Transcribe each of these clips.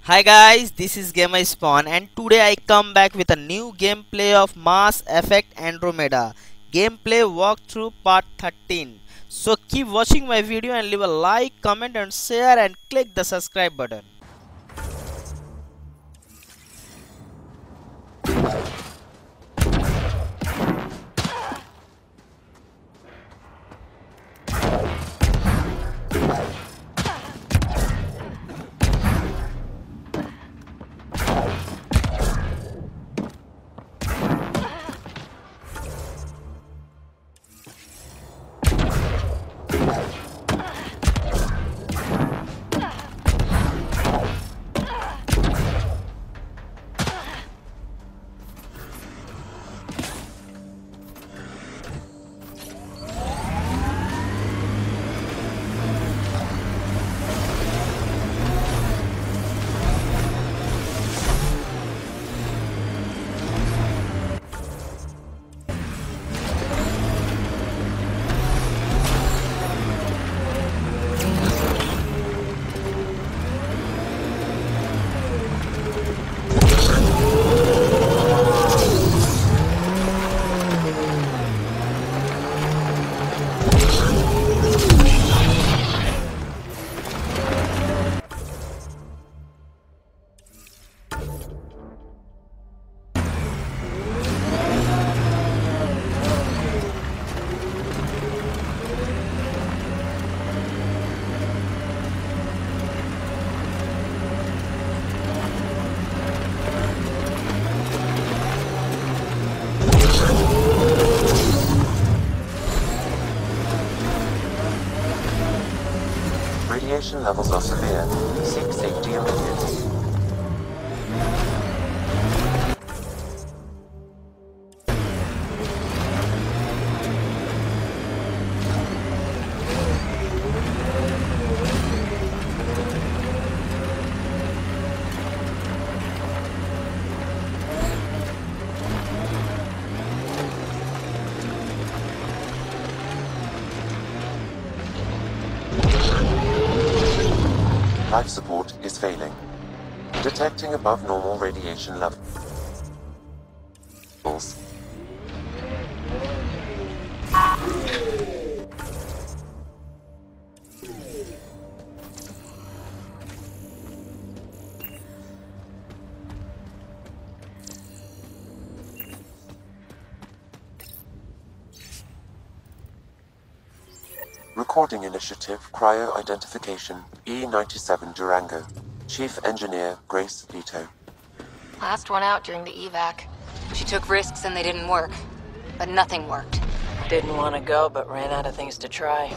Hi guys, this is Gamer Spawn and today I come back with a new gameplay of Mass Effect Andromeda. Gameplay walkthrough part 13. So keep watching my video and leave a like, comment and share and click the subscribe button. Radiation levels are severe. Seek safety immediately. Life support is failing. Detecting above normal radiation levels. Recording Initiative Cryo Identification E97 Durango. Chief Engineer Grace Leto. Last one out during the evac. She took risks and they didn't work. But nothing worked. Didn't want to go, but ran out of things to try.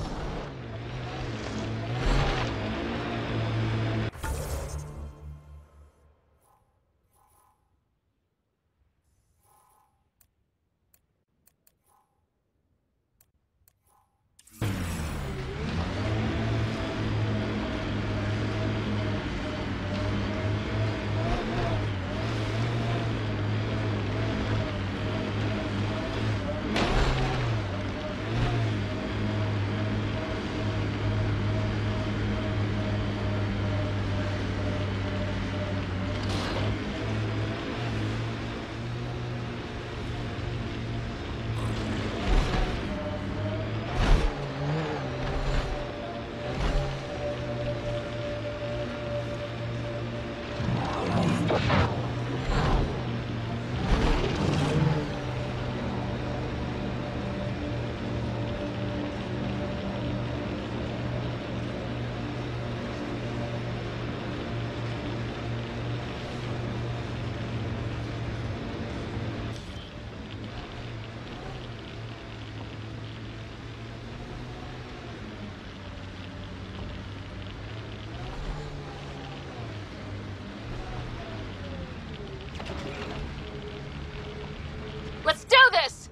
Let's do this!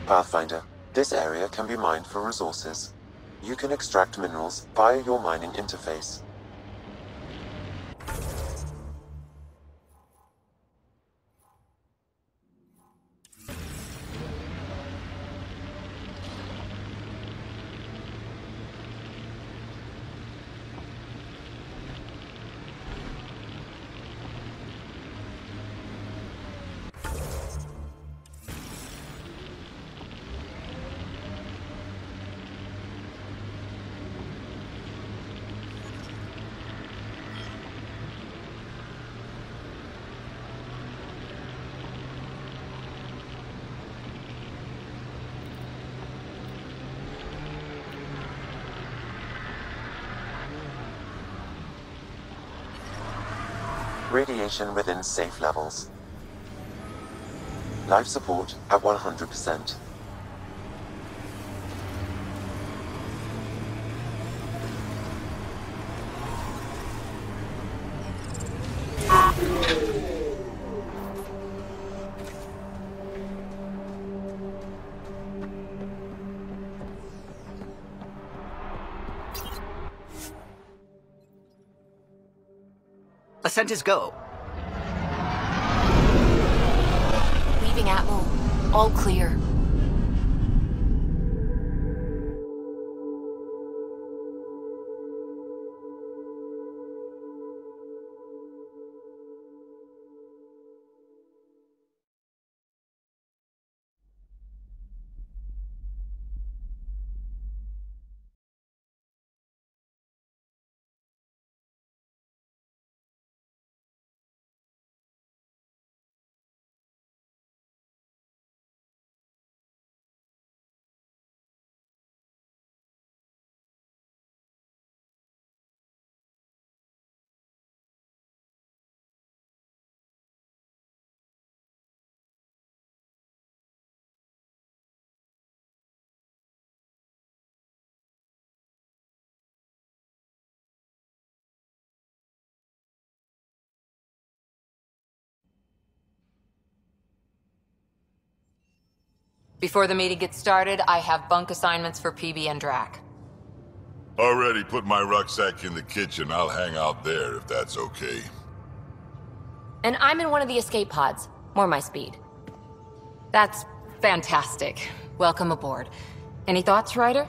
Pathfinder. This area can be mined for resources. You can extract minerals via your mining interface. Radiation within safe levels. Life support at 100%. Ascent is go. Leaving Atmo. All clear. Before the meeting gets started, I have bunk assignments for PB and Drac. Already put my rucksack in the kitchen. I'll hang out there if that's okay. And I'm in one of the escape pods. More my speed. That's fantastic. Welcome aboard. Any thoughts, Ryder?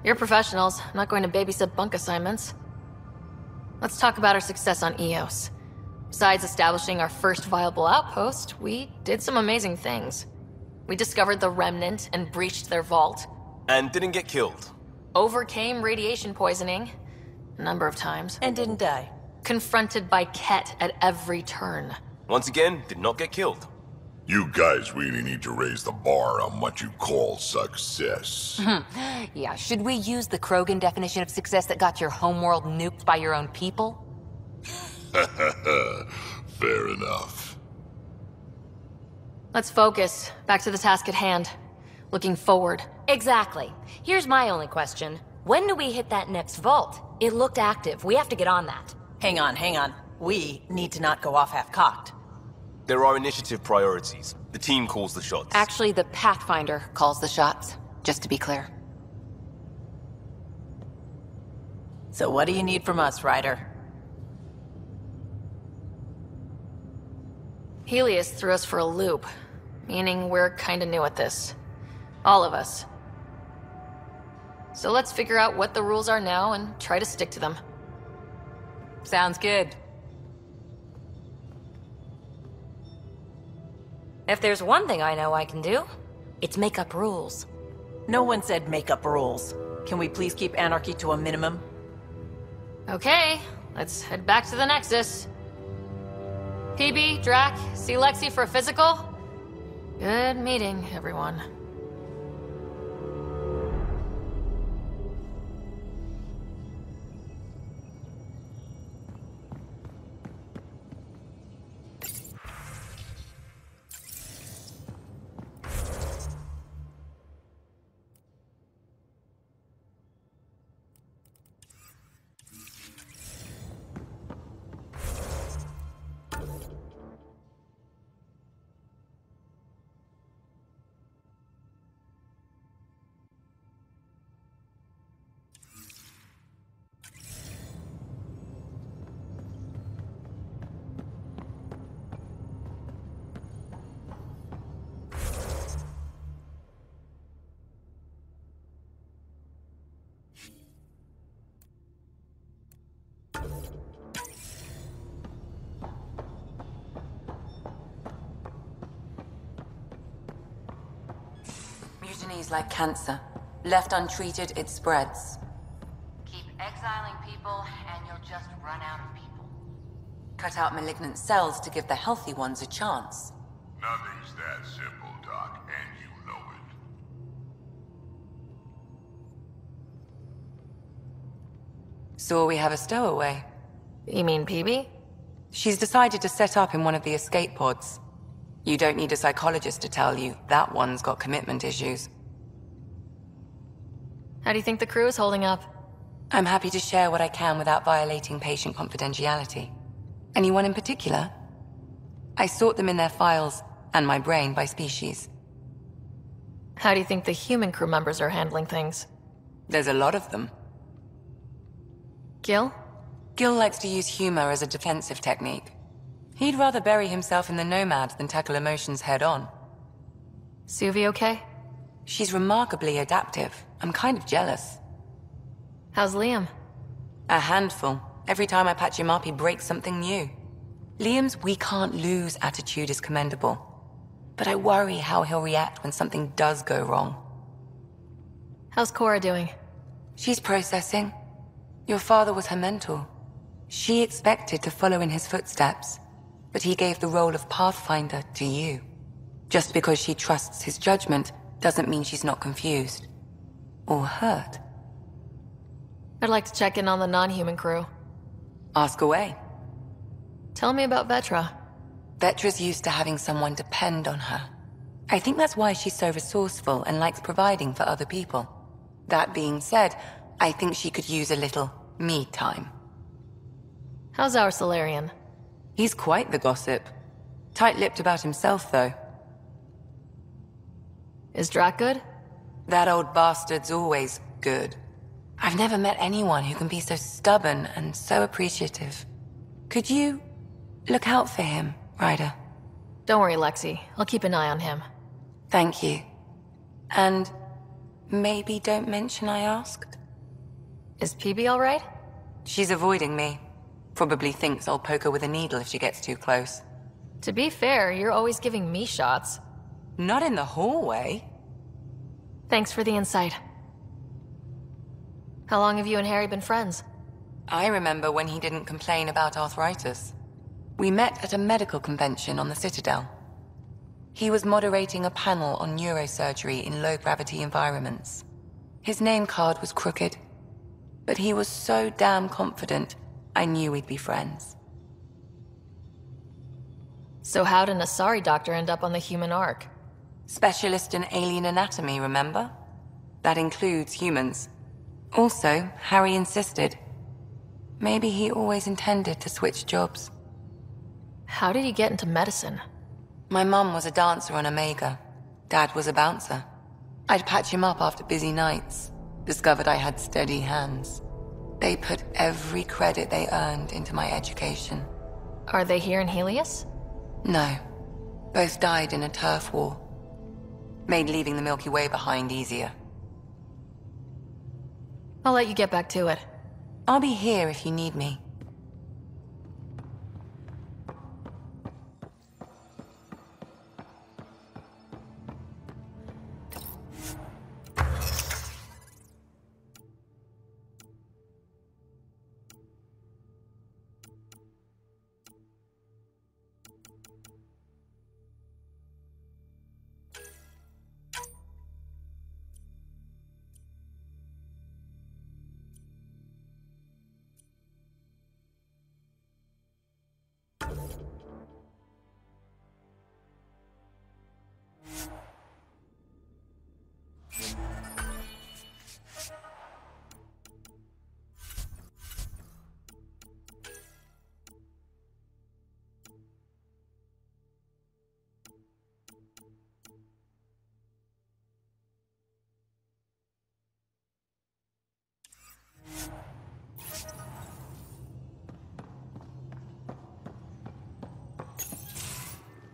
You're professionals. I'm not going to babysit bunk assignments. Let's talk about our success on Eos. Besides establishing our first viable outpost, we did some amazing things. We discovered the Remnant and breached their vault. And didn't get killed. Overcame radiation poisoning. A number of times. And didn't die. Confronted by Ket at every turn. Once again, did not get killed. You guys really need to raise the bar on what you call success. Yeah, should we use the Krogan definition of success that got your homeworld nuked by your own people? Fair enough. Let's focus. Back to the task at hand. Looking forward. Exactly. Here's my only question. When do we hit that next vault? It looked active. We have to get on that. Hang on, hang on. We need to not go off half-cocked. There are initiative priorities. The team calls the shots. Actually, the Pathfinder calls the shots, just to be clear. So what do you need from us, Ryder? Heleus threw us for a loop, meaning we're kinda new at this. All of us. So let's figure out what the rules are now and try to stick to them. Sounds good. If there's one thing I know I can do, it's make up rules. No one said make up rules. Can we please keep anarchy to a minimum? Okay, let's head back to the Nexus. PB, Drac, see Lexi for a physical? Good meeting, everyone. Mutiny is like cancer. Left untreated, it spreads. Keep exiling people, and you'll just run out of people. Cut out malignant cells to give the healthy ones a chance. Nothing's that simple, Doc, and you know it. Saw we have a stowaway. You mean PB? She's decided to set up in one of the escape pods. You don't need a psychologist to tell you that one's got commitment issues. How do you think the crew is holding up? I'm happy to share what I can without violating patient confidentiality. Anyone in particular? I sort them in their files, and my brain by species. How do you think the human crew members are handling things? There's a lot of them. Gil? Gil likes to use humor as a defensive technique. He'd rather bury himself in the Nomad than tackle emotions head-on. Suvi okay? She's remarkably adaptive. I'm kind of jealous. How's Liam? A handful. Every time I patch him up, he breaks something new. Liam's "we can't lose" attitude is commendable. But I worry how he'll react when something does go wrong. How's Cora doing? She's processing. Your father was her mentor. She expected to follow in his footsteps, but he gave the role of Pathfinder to you. Just because she trusts his judgment doesn't mean she's not confused. Or hurt. I'd like to check in on the non-human crew. Ask away. Tell me about Vetra. Vetra's used to having someone depend on her. I think that's why she's so resourceful and likes providing for other people. That being said, I think she could use a little me time. How's our Solarian? He's quite the gossip. Tight-lipped about himself, though. Is Drac good? That old bastard's always good. I've never met anyone who can be so stubborn and so appreciative. Could you look out for him, Ryder? Don't worry, Lexi. I'll keep an eye on him. Thank you. And maybe don't mention I asked? Is PB alright? She's avoiding me. Probably thinks I'll poke her with a needle if she gets too close. To be fair, you're always giving me shots. Not in the hallway. Thanks for the insight. How long have you and Harry been friends? I remember when he didn't complain about arthritis. We met at a medical convention on the Citadel. He was moderating a panel on neurosurgery in low-gravity environments. His name card was crooked, but he was so damn confident, I knew we'd be friends. So how did an Asari doctor end up on the human Ark? Specialist in alien anatomy, remember? That includes humans. Also, Harry insisted. Maybe he always intended to switch jobs. How did he get into medicine? My mum was a dancer on Omega. Dad was a bouncer. I'd patch him up after busy nights. Discovered I had steady hands. They put every credit they earned into my education. Are they here in Heleus? No. Both died in a turf war. Made leaving the Milky Way behind easier. I'll let you get back to it. I'll be here if you need me.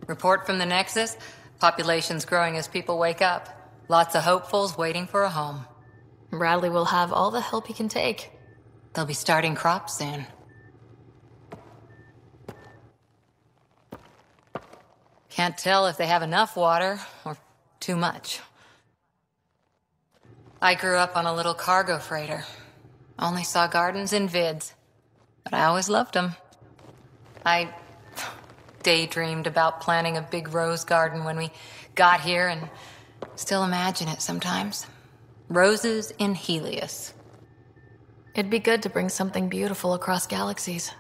Report from the Nexus. Population's growing as people wake up. Lots of hopefuls waiting for a home. Bradley will have all the help he can take. They'll be starting crops soon. Can't tell if they have enough water or too much. I grew up on a little cargo freighter. Only saw gardens in vids, but I always loved them. I daydreamed about planting a big rose garden when we got here and still imagine it sometimes. Roses in Heleus. It'd be good to bring something beautiful across galaxies.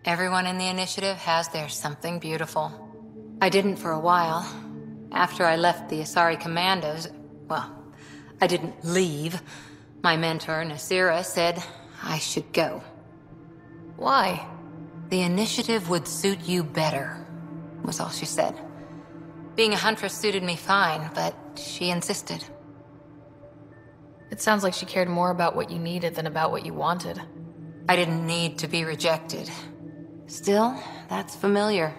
Everyone in the initiative has their something beautiful. I didn't for a while. After I left the Asari Commandos, well, I didn't leave. My mentor, Nasira, said I should go. Why? The initiative would suit you better, was all she said. Being a huntress suited me fine, but she insisted. It sounds like she cared more about what you needed than about what you wanted. I didn't need to be rejected. Still, that's familiar.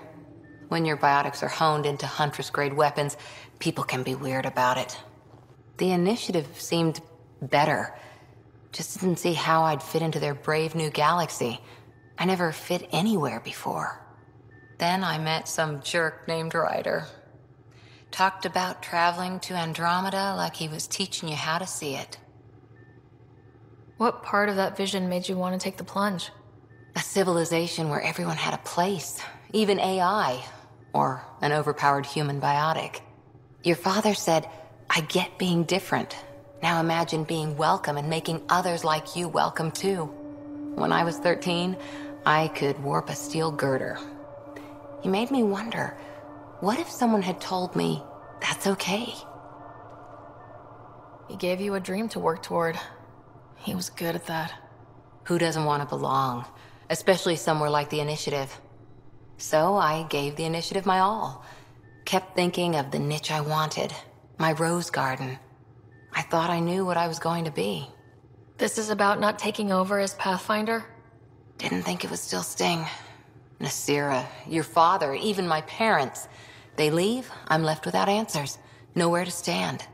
When your biotics are honed into huntress-grade weapons, people can be weird about it. The initiative seemed better. Just didn't see how I'd fit into their brave new galaxy. I never fit anywhere before. Then I met some jerk named Ryder. Talked about traveling to Andromeda like he was teaching you how to see it. What part of that vision made you want to take the plunge? A civilization where everyone had a place, even AI, or an overpowered human biotic. Your father said, I get being different. Now imagine being welcome and making others like you welcome too. When I was 13, I could warp a steel girder. He made me wonder, what if someone had told me that's okay? He gave you a dream to work toward. He was good at that. Who doesn't want to belong? Especially somewhere like the Initiative. So I gave the Initiative my all. Kept thinking of the niche I wanted. My rose garden. I thought I knew what I was going to be. This is about not taking over as Pathfinder? Didn't think it would still sting. Nasira, your father, even my parents. They leave, I'm left without answers. Nowhere to stand.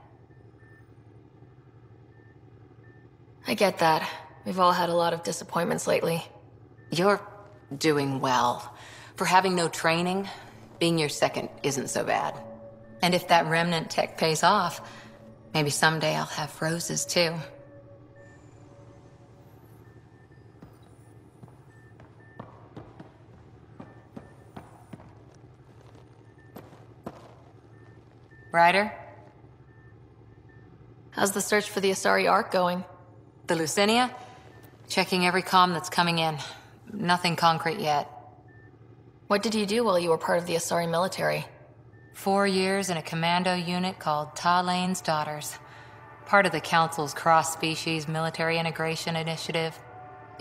I get that. We've all had a lot of disappointments lately. You're doing well. For having no training, being your second isn't so bad. And if that remnant tech pays off, maybe someday I'll have roses too. Ryder? How's the search for the Asari Ark going? The Lucinia? Checking every comm that's coming in. Nothing concrete yet. What did you do while you were part of the Asari military? 4 years in a commando unit called Ta Lane's Daughters. Part of the Council's cross-species military integration initiative.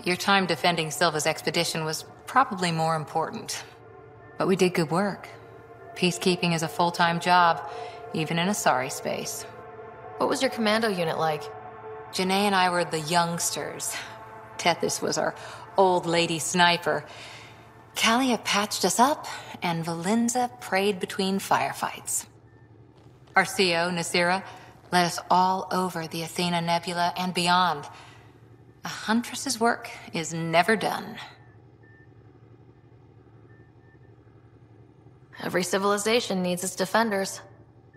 Your time defending Silva's expedition was probably more important. But we did good work. Peacekeeping is a full-time job, even in Asari space. What was your commando unit like? Janae and I were the youngsters. Tethys was our old lady sniper. Kalia patched us up, and Valenza prayed between firefights. Our CO, Nasira, led us all over the Athena Nebula and beyond. A huntress's work is never done. Every civilization needs its defenders.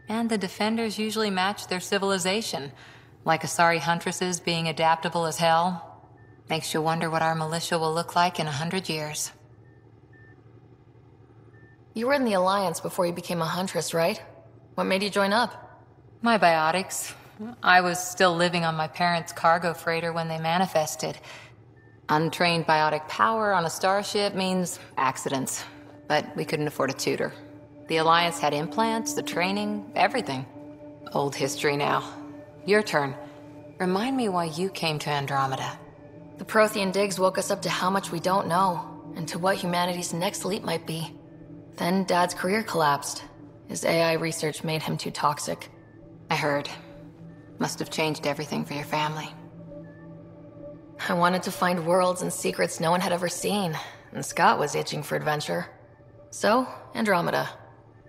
And the defenders usually match their civilization. Like Asari huntresses being adaptable as hell. Makes you wonder what our militia will look like in 100 years. You were in the Alliance before you became a huntress, right? What made you join up? My biotics. I was still living on my parents' cargo freighter when they manifested. Untrained biotic power on a starship means accidents. But we couldn't afford a tutor. The Alliance had implants, the training, everything. Old history now. Your turn. Remind me why you came to Andromeda. The Prothean digs woke us up to how much we don't know, and to what humanity's next leap might be. Then Dad's career collapsed. His AI research made him too toxic. I heard. Must have changed everything for your family. I wanted to find worlds and secrets no one had ever seen, and Scott was itching for adventure. So, Andromeda.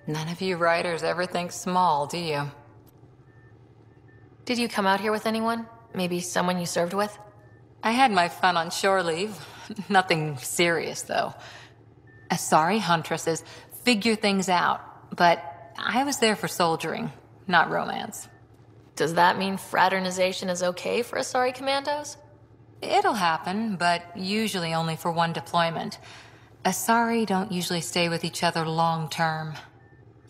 None of you writers ever think small, do you? Did you come out here with anyone? Maybe someone you served with? I had my fun on shore leave. Nothing serious, though. Asari huntresses figure things out, but I was there for soldiering, not romance. Does that mean fraternization is okay for Asari commandos? It'll happen, but usually only for one deployment. Asari don't usually stay with each other long term.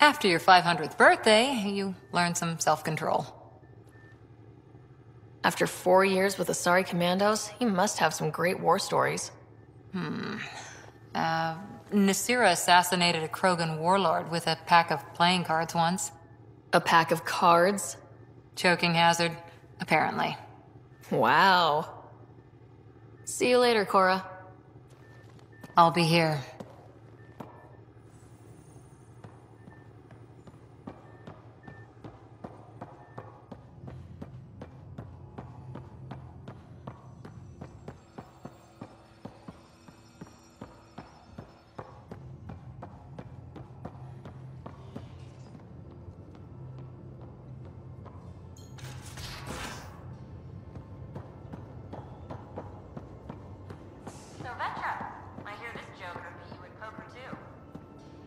After your 500th birthday, you learn some self-control. After 4 years with the Asari Commandos, he must have some great war stories. Nasira assassinated a Krogan warlord with a pack of playing cards once. A pack of cards? Choking hazard, apparently. Wow. See you later, Cora. I'll be here.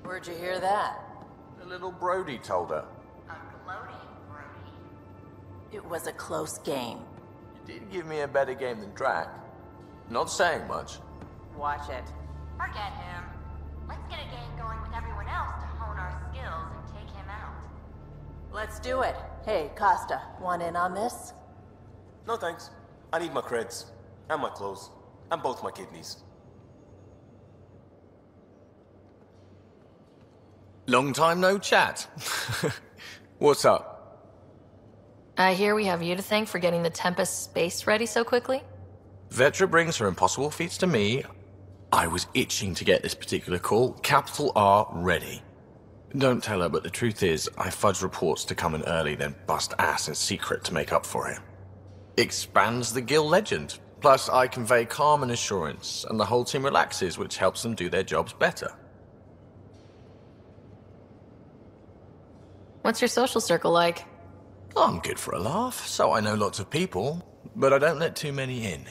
Where'd you hear that? The little Brody told her. It was a close game. You did give me a better game than Drac. Not saying much. Watch it. Forget him. Let's get a game going with everyone else to hone our skills and take him out. Let's do it. Hey, Costa, want in on this? No thanks. I need my creds. And my clothes. And both my kidneys. Long time no chat. What's up? I hear we have you to thank for getting the Tempest space ready so quickly? Vetra brings her impossible feats to me. I was itching to get this particular call. Capital R ready. Don't tell her, but the truth is, I fudge reports to come in early, then bust ass in secret to make up for it. Expands the guild legend. Plus, I convey calm and assurance, and the whole team relaxes, which helps them do their jobs better. What's your social circle like? I'm good for a laugh, so I know lots of people, but I don't let too many in.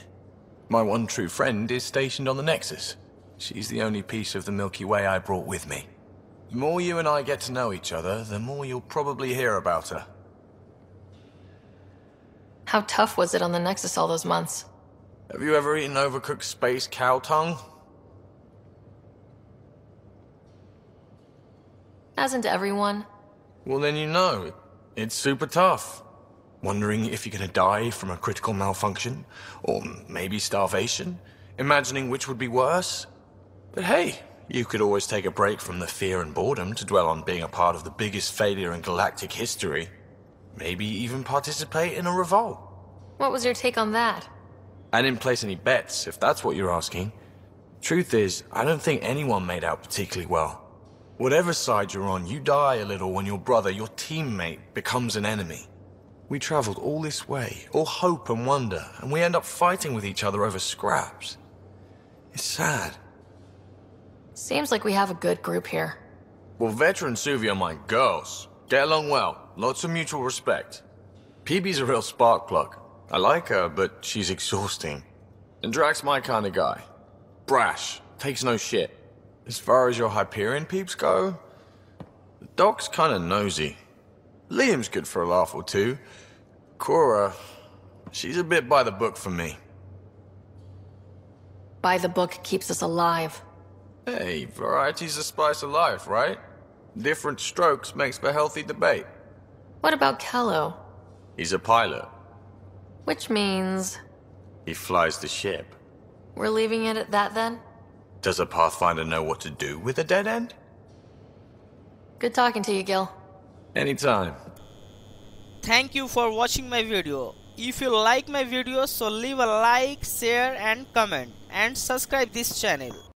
My one true friend is stationed on the Nexus. She's the only piece of the Milky Way I brought with me. The more you and I get to know each other, the more you'll probably hear about her. How tough was it on the Nexus all those months? Have you ever eaten overcooked space cow tongue? Hasn't everyone? Well, then you know. It's super tough. Wondering if you're gonna die from a critical malfunction, or maybe starvation, imagining which would be worse. But hey, you could always take a break from the fear and boredom to dwell on being a part of the biggest failure in galactic history. Maybe even participate in a revolt. What was your take on that? I didn't place any bets, if that's what you're asking. Truth is, I don't think anyone made out particularly well. Whatever side you're on, you die a little when your brother, your teammate, becomes an enemy. We traveled all this way, all hope and wonder, and we end up fighting with each other over scraps. It's sad. Seems like we have a good group here. Well, Vetra and Suvi are my girls. Get along well, lots of mutual respect. PB's a real spark plug. I like her, but she's exhausting. And Drac's my kind of guy. Brash, takes no shit. As far as your Hyperion peeps go, the Doc's kinda nosy. Liam's good for a laugh or two. Cora, she's a bit by the book for me. By the book keeps us alive. Hey, variety's the spice of life, right? Different strokes makes for healthy debate. What about Kello? He's a pilot. Which means... He flies the ship. We're leaving it at that then? Does a Pathfinder know what to do with a dead end? Good talking to you, Gil. Anytime. Thank you for watching my video. If you like my video, so leave a like, share and comment and subscribe this channel.